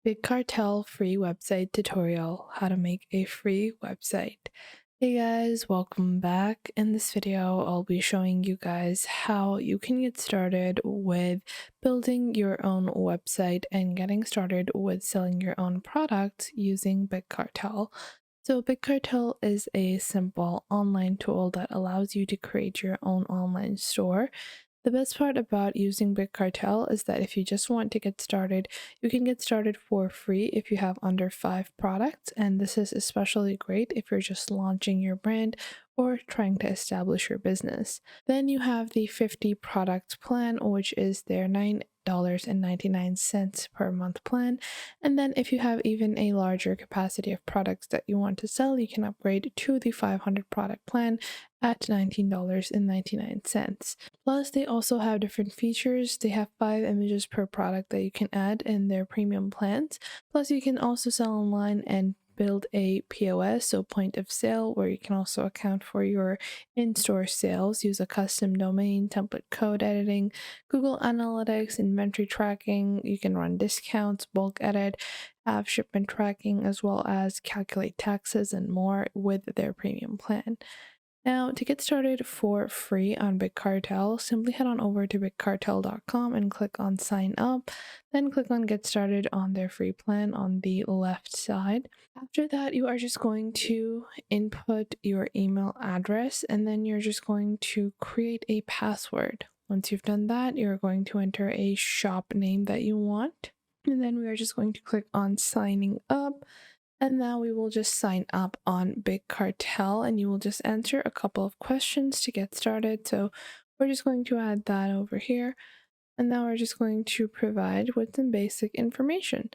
Big Cartel free website tutorial, how to make a free website. Hey guys, welcome back. In this video, I'll be showing you guys how you can get started with building your own website and getting started with selling your own products using Big Cartel. So Big Cartel is a simple online tool that allows you to create your own online store. The best part about using Big Cartel is that if you just want to get started, you can get started for free if you have under 5 products, and this is especially great if you're just launching your brand or trying to establish your business. Then you have the 50 product plan, which is their $9.99 per month plan. And then if you have even a larger capacity of products that you want to sell, you can upgrade to the 500 product plan at $19.99. Plus, they also have different features. They have 5 images per product that you can add in their premium plans. Plus, you can also sell online and build a POS, so point of sale, where you can also account for your in-store sales, use a custom domain, template code editing, Google Analytics, inventory tracking. You can run discounts, bulk edit, have shipment tracking, as well as calculate taxes and more with their premium plan. Now, to get started for free on Big Cartel, simply head on over to bigcartel.com and click on sign up, then click on get started on their free plan on the left side. After that, you are just going to input your email address and then you're just going to create a password. Once you've done that, you're going to enter a shop name that you want. And then we are just going to click on signing up. And now we will just sign up on Big Cartel and you will just answer a couple of questions to get started. So we're just going to add that over here. And now we're just going to provide with some basic information.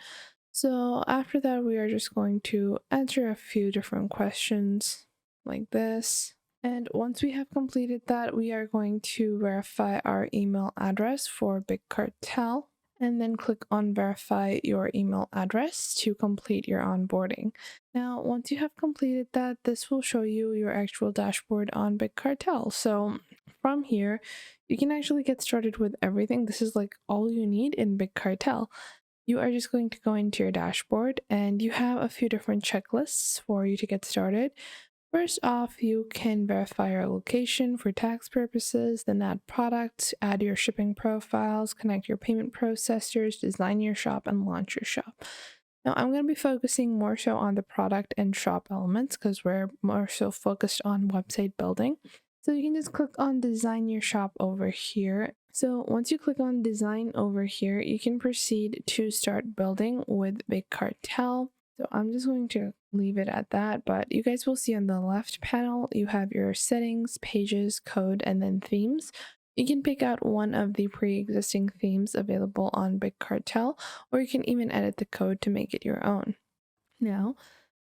So after that, we are just going to answer a few different questions like this. And once we have completed that, we are going to verify our email address for Big Cartel and then click on verify your email address to complete your onboarding. Now, once you have completed that, this will show you your actual dashboard on Big Cartel. So from here, you can actually get started with everything. This is like all you need in Big Cartel. You are just going to go into your dashboard and you have a few different checklists for you to get started. First off, you can verify your location for tax purposes, then add products, add your shipping profiles, connect your payment processors, design your shop, and launch your shop. Now, I'm going to be focusing more so on the product and shop elements because we're more so focused on website building. So you can just click on design your shop over here. So once you click on design over here, you can proceed to start building with Big Cartel. So I'm just going to leave it at that, but you guys will see on the left panel, you have your settings, pages, code, and then themes. You can pick out one of the pre-existing themes available on Big Cartel, or you can even edit the code to make it your own. Now,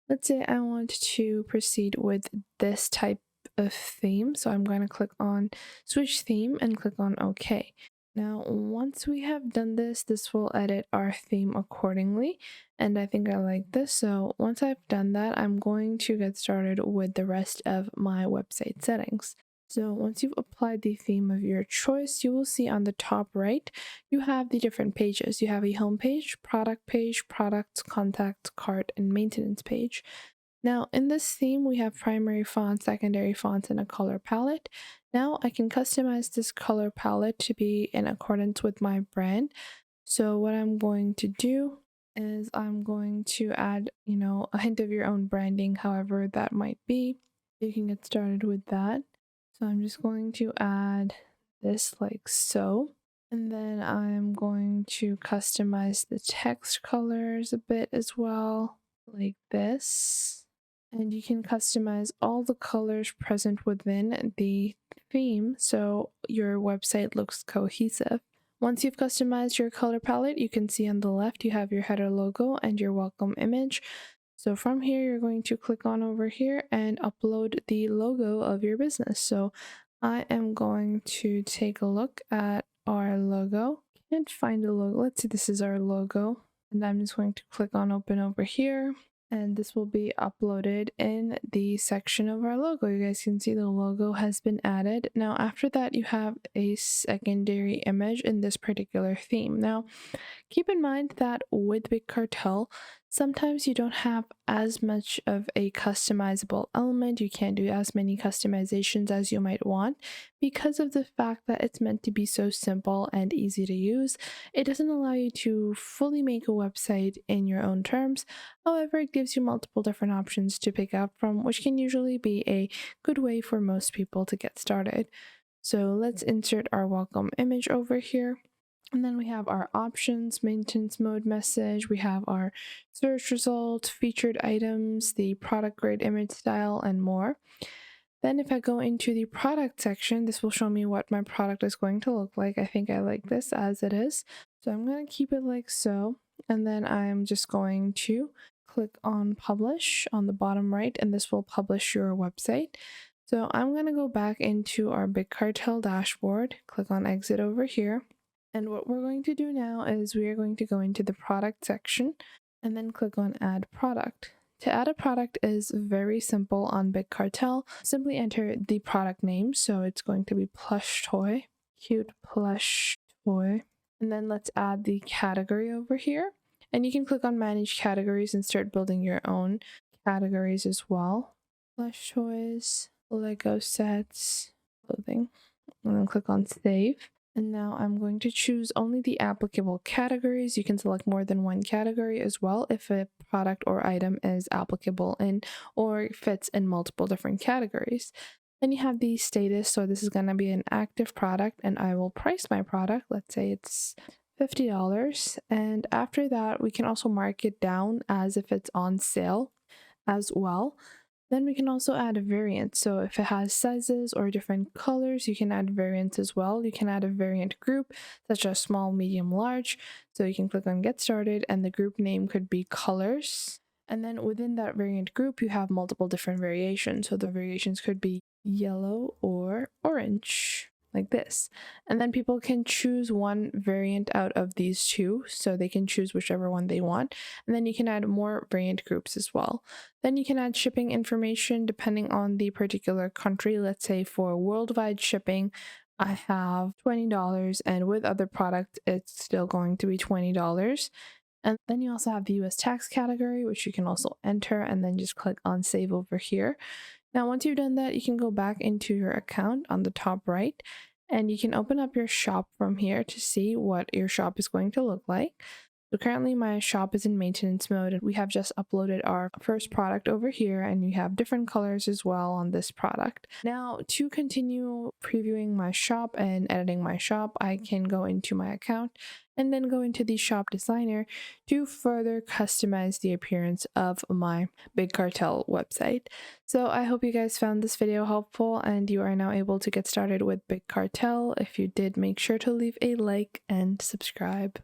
let's say I want to proceed with this type of theme. So I'm going to click on switch theme and click on OK. Now, once we have done this, this will edit our theme accordingly. And I think I like this. So once I've done that, I'm going to get started with the rest of my website settings. So once you've applied the theme of your choice, you will see on the top right, you have the different pages. You have a home page, products, contacts, cart, and maintenance page. Now, in this theme, we have primary fonts, secondary fonts, and a color palette. Now, I can customize this color palette to be in accordance with my brand. So what I'm going to do is I'm going to add, a hint of your own branding, however that might be. You can get started with that. So I'm just going to add this like so. And then I'm going to customize the text colors a bit as well, like this. And you can customize all the colors present within the theme so your website looks cohesive. Once you've customized your color palette, you can see on the left you have your header logo and your welcome image. So from here, you're going to click on over here and upload the logo of your business. So I am going to take a look at our logo. Can't find a logo. Let's see, this is our logo. And I'm just going to click on open over here. and this will be uploaded in the section of our logo. You guys can see the logo has been added. Now after that, you have a secondary image in this particular theme. Now keep in mind that with Big Cartel, sometimes you don't have as much of a customizable element. You can't do as many customizations as you might want because of the fact that it's meant to be so simple and easy to use. It doesn't allow you to fully make a website in your own terms. However, it gives you multiple different options to pick up from, which can usually be a good way for most people to get started. So let's insert our welcome image over here. And then we have our options, maintenance mode message. We have our search results, featured items, the product grade image style, and more. Then if I go into the product section, this will show me what my product is going to look like. I think I like this as it is. So I'm going to keep it like so. And then I'm just going to click on publish on the bottom right, and this will publish your website. So I'm going to go back into our Big Cartel dashboard, click on exit over here. And what we're going to do now is we are going to go into the product section and then click on add product. To add a product is very simple on Big Cartel. Simply enter the product name. So it's going to be plush toy, cute plush toy. And then let's add the category over here. And you can click on manage categories and start building your own categories as well. Plush toys, Lego sets, clothing. And then click on save. And now I'm going to choose only the applicable categories. You can select more than one category as well if a product or item is applicable in or fits in multiple different categories. Then you have the status. So this is going to be an active product, and I will price my product. Let's say it's $50. And after that, we can also mark it down as if it's on sale as well. Then we can also add a variant. So if it has sizes or different colors, you can add variants as well. You can add a variant group such as small, medium, large. So you can click on get started, and the group name could be colors. And then within that variant group, you have multiple different variations. So the variations could be yellow or orange, like this. And then people can choose one variant out of these two, so they can choose whichever one they want. And then you can add more variant groups as well. Then you can add shipping information depending on the particular country. Let's say for worldwide shipping, I have $20, and with other products, it's still going to be $20. And then you also have the US tax category, which you can also enter, and then just click on save over here. Now, once you've done that, you can go back into your account on the top right, and you can open up your shop from here to see what your shop is going to look like. So currently my shop is in maintenance mode, and we have just uploaded our first product over here, and we have different colors as well on this product. Now, to continue previewing my shop and editing my shop, I can go into my account and then go into the shop designer to further customize the appearance of my Big Cartel website. So I hope you guys found this video helpful and you are now able to get started with Big Cartel. If you did, make sure to leave a like and subscribe.